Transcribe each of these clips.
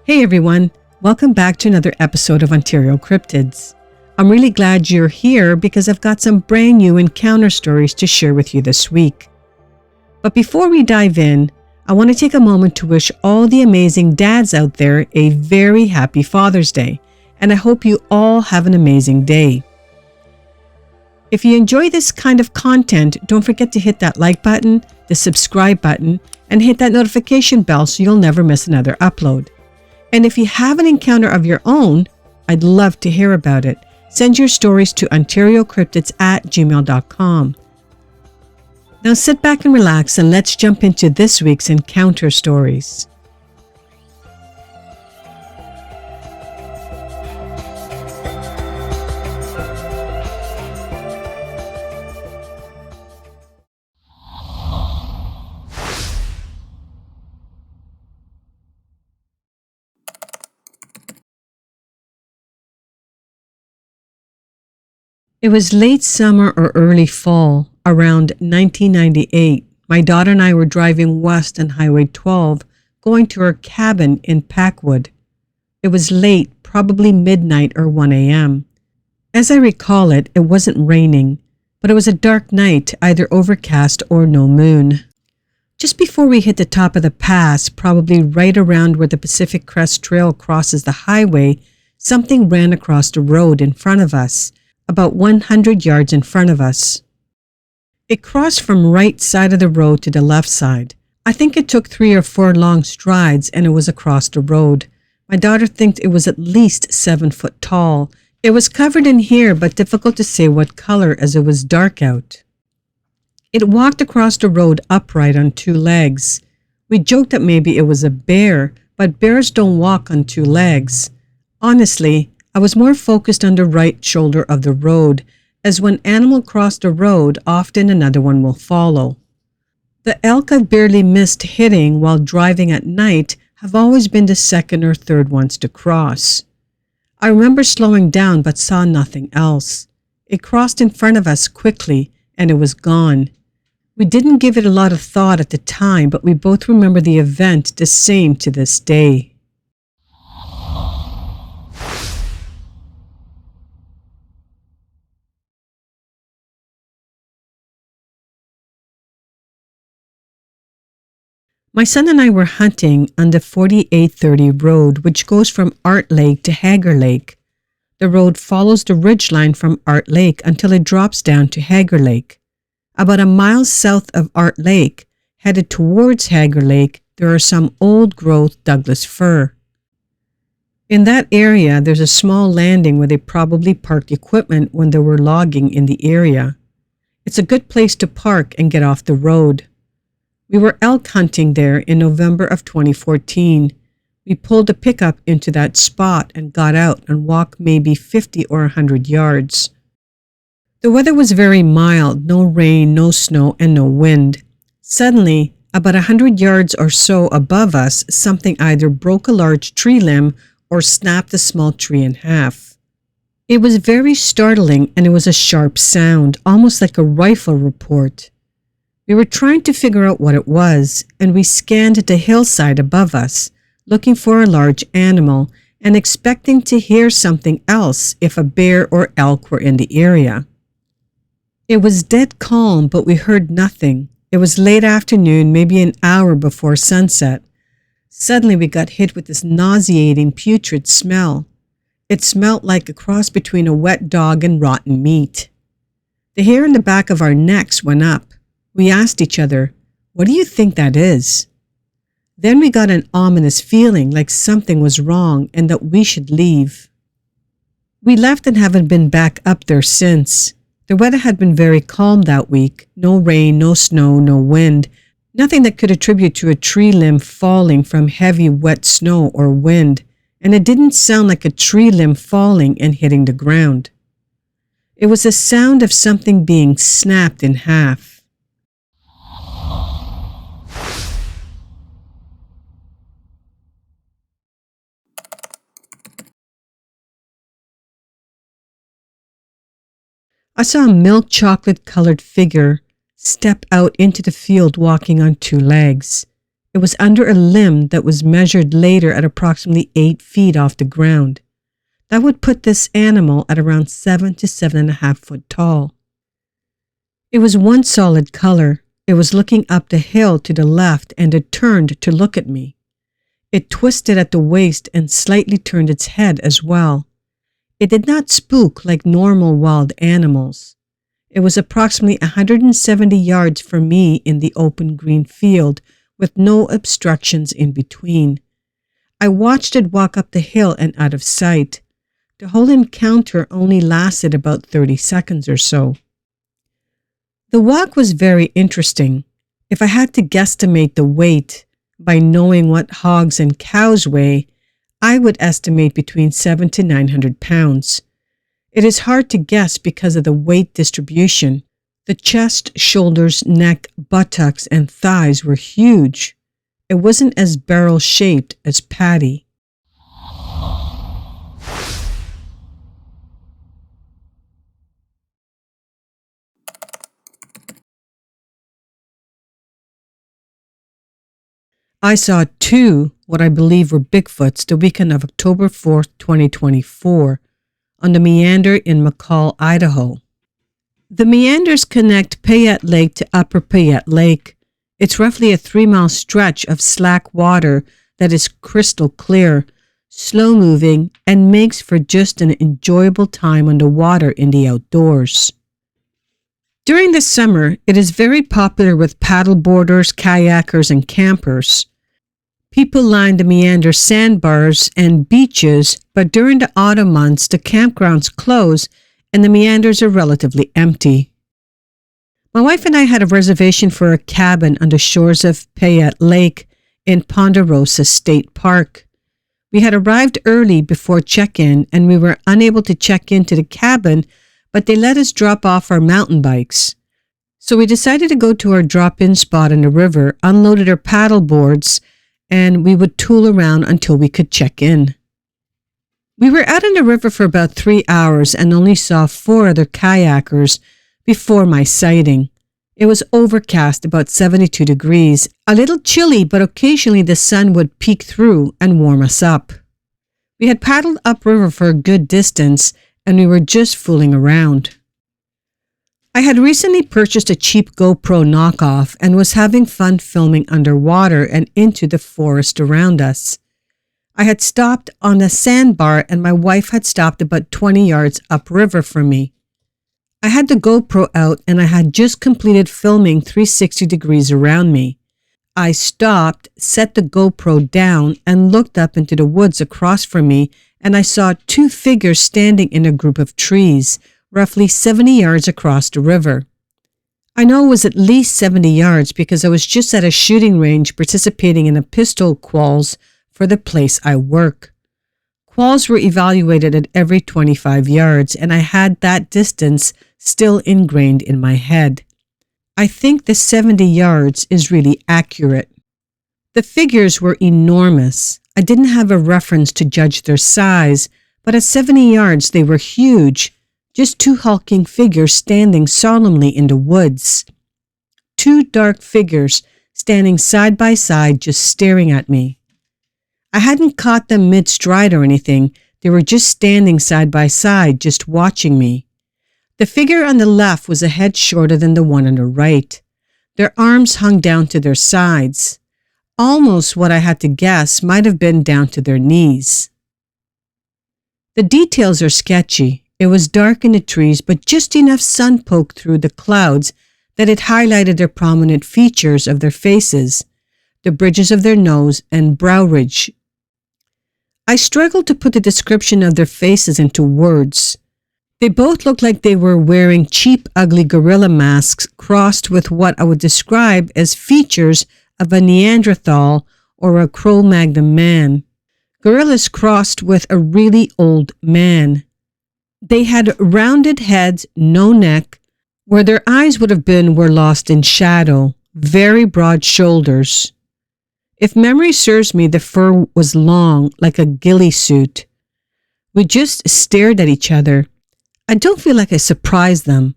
Hey everyone, welcome back to another episode of Ontario Cryptids. I'm really glad you're here because I've got some brand new encounter stories to share with you this week. But before we dive in, I want to take a moment to wish all the amazing dads out there a very happy Father's Day, and I hope you all have an amazing day. If you enjoy this kind of content, don't forget to hit that like button, the subscribe button, and hit that notification bell so you'll never miss another upload. And if you have an encounter of your own, I'd love to hear about it. Send your stories to ontariocryptids@gmail.com. Now sit back and relax and let's jump into this week's encounter stories. It was late summer or early fall, around 1998. My daughter and I were driving west on Highway 12, going to our cabin in Packwood. It was late, probably midnight or 1 a.m. As I recall it, it wasn't raining, but it was a dark night, either overcast or no moon. Just before we hit the top of the pass, probably right around where the Pacific Crest Trail crosses the highway, something ran across the road in front of us, about 100 yards in front of us. It crossed from right side of the road to the left side. I think it took 3 or 4 long strides and it was across the road. My daughter thinks it was at least 7 foot tall. It was covered in hair but difficult to say what color as it was dark out. It walked across the road upright on 2 legs. We joked that maybe it was a bear, but bears don't walk on 2 legs. Honestly, I was more focused on the right shoulder of the road, as when animals cross the road, often another one will follow. The elk I've barely missed hitting while driving at night have always been the second or third ones to cross. I remember slowing down but saw nothing else. It crossed in front of us quickly and it was gone. We didn't give it a lot of thought at the time, but we both remember the event the same to this day. My son and I were hunting on the 4830 road, which goes from Art Lake to Hager Lake. The road follows the ridgeline from Art Lake until it drops down to Hager Lake. About a mile south of Art Lake, headed towards Hager Lake, there are some old-growth Douglas fir. In that area, there's a small landing where they probably parked equipment when they were logging in the area. It's a good place to park and get off the road. We were elk hunting there in November of 2014. We pulled a pickup into that spot and got out and walked maybe 50 or 100 yards. The weather was very mild, no rain, no snow, and no wind. Suddenly, about 100 yards or so above us, something either broke a large tree limb or snapped a small tree in half. It was very startling and it was a sharp sound, almost like a rifle report. We were trying to figure out what it was, and we scanned the hillside above us, looking for a large animal and expecting to hear something else if a bear or elk were in the area. It was dead calm, but we heard nothing. It was late afternoon, maybe an hour before sunset. Suddenly we got hit with this nauseating, putrid smell. It smelled like a cross between a wet dog and rotten meat. The hair in the back of our necks went up. We asked each other, "What do you think that is?" Then we got an ominous feeling like something was wrong and that we should leave. We left and haven't been back up there since. The weather had been very calm that week. No rain, no snow, no wind. Nothing that could attribute to a tree limb falling from heavy wet snow or wind. And it didn't sound like a tree limb falling and hitting the ground. It was the sound of something being snapped in half. I saw a milk chocolate colored figure step out into the field walking on 2 legs. It was under a limb that was measured later at approximately 8 feet off the ground. That would put this animal at around 7 to 7.5 foot tall. It was one solid color. It was looking up the hill to the left and it turned to look at me. It twisted at the waist and slightly turned its head as well. It did not spook like normal wild animals. It was approximately 170 yards from me in the open green field with no obstructions in between. I watched it walk up the hill and out of sight. The whole encounter only lasted about 30 seconds or so. The walk was very interesting. If I had to guesstimate the weight, by knowing what hogs and cows weigh, I would estimate between 700 to 900 pounds. It is hard to guess because of the weight distribution. The chest, shoulders, neck, buttocks, and thighs were huge. It wasn't as barrel-shaped as Patty. I saw 2, what I believe were Bigfoots, the weekend of October 4th, 2024, on the meander in McCall, Idaho. The meanders connect Payette Lake to Upper Payette Lake. It's roughly a 3-mile stretch of slack water that is crystal clear, slow-moving, and makes for just an enjoyable time on the water in the outdoors. During the summer, it is very popular with paddleboarders, kayakers, and campers. People line the meander sandbars and beaches, but during the autumn months, the campgrounds close and the meanders are relatively empty. My wife and I had a reservation for a cabin on the shores of Payette Lake in Ponderosa State Park. We had arrived early before check-in and we were unable to check into the cabin, but they let us drop off our mountain bikes. So we decided to go to our drop-in spot in the river, unloaded our paddle boards, and we would tool around until we could check in. We were out in the river for about 3 hours and only saw 4 other kayakers before my sighting. It was overcast, about 72 degrees, a little chilly, but occasionally the sun would peek through and warm us up. We had paddled upriver for a good distance and we were just fooling around. I had recently purchased a cheap GoPro knockoff and was having fun filming underwater and into the forest around us. I had stopped on a sandbar and my wife had stopped about 20 yards upriver from me. I had the GoPro out and I had just completed filming 360 degrees around me. I stopped, set the GoPro down, and looked up into the woods across from me, and I saw 2 figures standing in a group of trees, roughly 70 yards across the river. I know it was at least 70 yards because I was just at a shooting range participating in a pistol quals for the place I work. Quals were evaluated at every 25 yards, and I had that distance still ingrained in my head. I think the 70 yards is really accurate. The figures were enormous. I didn't have a reference to judge their size, but at 70 yards they were huge, just 2 hulking figures standing solemnly in the woods. 2 dark figures standing side by side just staring at me. I hadn't caught them mid-stride or anything. They were just standing side by side, just watching me. The figure on the left was a head shorter than the one on the right. Their arms hung down to their sides. Almost what I had to guess might have been down to their knees. The details are sketchy. It was dark in the trees, but just enough sun poked through the clouds that it highlighted the prominent features of their faces, the bridges of their nose and brow ridge. I struggled to put the description of their faces into words. They both looked like they were wearing cheap, ugly gorilla masks crossed with what I would describe as features of a Neanderthal or a Cro-Magnon man. Gorillas crossed with a really old man. They had rounded heads, no neck. Where their eyes would have been were lost in shadow, very broad shoulders. If memory serves me, the fur was long, like a ghillie suit. We just stared at each other. I don't feel like I surprised them.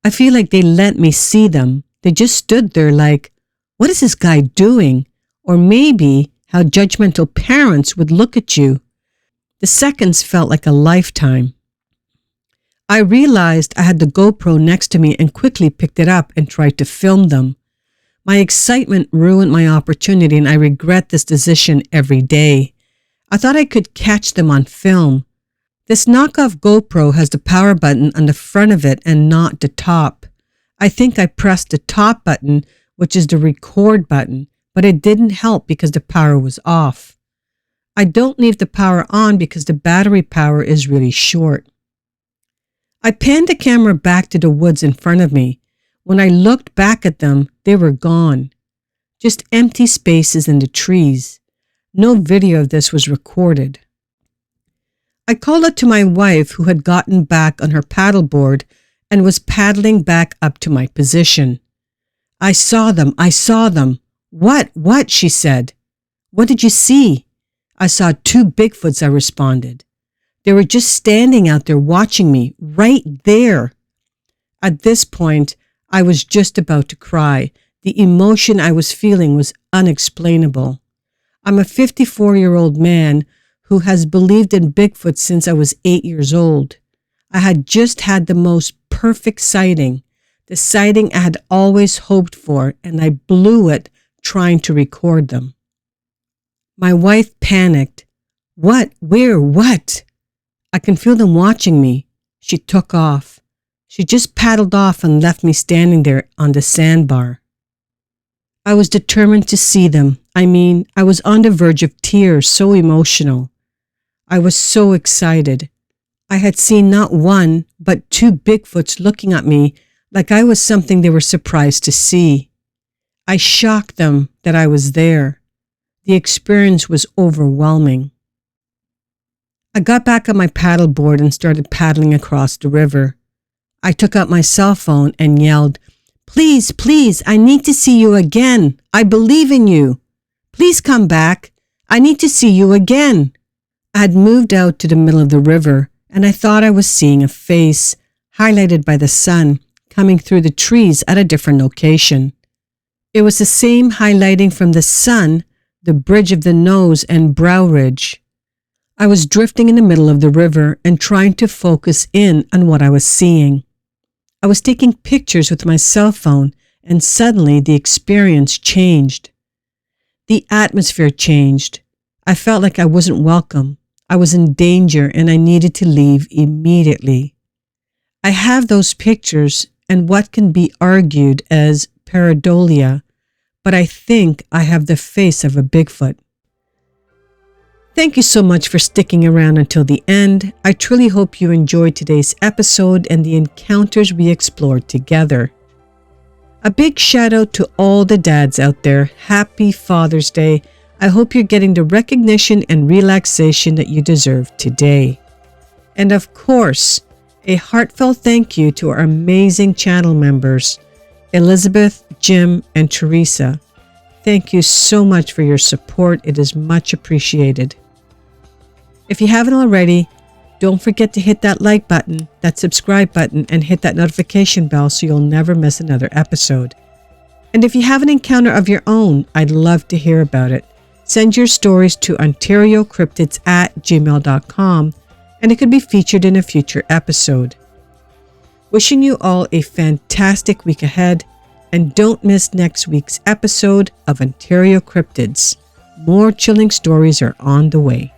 I feel like they let me see them. They just stood there like, what is this guy doing? or maybe how judgmental parents would look at you. The seconds felt like a lifetime. I realized I had the GoPro next to me and quickly picked it up and tried to film them. My excitement ruined my opportunity, and I regret this decision every day. I thought I could catch them on film. This knockoff GoPro has the power button on the front of it and not the top. I think I pressed the top button, which is the record button, but it didn't help because the power was off. I don't leave the power on because the battery power is really short. I panned the camera back to the woods in front of me. When I looked back at them, they were gone. Just empty spaces in the trees. No video of this was recorded. I called out to my wife, who had gotten back on her paddleboard and was paddling back up to my position. I saw them. What? She said. What did you see? I saw 2 Bigfoots, I responded. They were just standing out there watching me, right there. At this point, I was just about to cry. The emotion I was feeling was unexplainable. I'm a 54-year-old man who has believed in Bigfoot since I was 8 years old. I had just had the most perfect sighting, the sighting I had always hoped for, and I blew it trying to record them. My wife panicked. What? Where? What? I can feel them watching me. She took off. She just paddled off and left me standing there on the sandbar. I was determined to see them. I was on the verge of tears, so emotional. I was so excited. I had seen not 1, but 2 Bigfoots looking at me like I was something they were surprised to see. I shocked them that I was there. The experience was overwhelming. I got back on my paddleboard and started paddling across the river. I took out my cell phone and yelled, Please, I need to see you again. I believe in you. Please come back. I need to see you again. I had moved out to the middle of the river, and I thought I was seeing a face, highlighted by the sun, coming through the trees at a different location. It was the same highlighting from the sun, the bridge of the nose and brow ridge. I was drifting in the middle of the river and trying to focus in on what I was seeing. I was taking pictures with my cell phone, and suddenly the experience changed. The atmosphere changed. I felt like I wasn't welcome. I was in danger and I needed to leave immediately. I have those pictures and what can be argued as pareidolia, but I think I have the face of a Bigfoot. Thank you so much for sticking around until the end. I truly hope you enjoyed today's episode and the encounters we explored together. A big shout out to all the dads out there. Happy Father's Day. I hope you're getting the recognition and relaxation that you deserve today. And of course, a heartfelt thank you to our amazing channel members, Elizabeth, Jim, and Teresa. Thank you so much for your support. It is much appreciated. If you haven't already, don't forget to hit that like button, that subscribe button, and hit that notification bell so you'll never miss another episode. And if you have an encounter of your own, I'd love to hear about it. Send your stories to OntarioCryptids@gmail.com, and it could be featured in a future episode. Wishing you all a fantastic week ahead, and don't miss next week's episode of Ontario Cryptids. More chilling stories are on the way.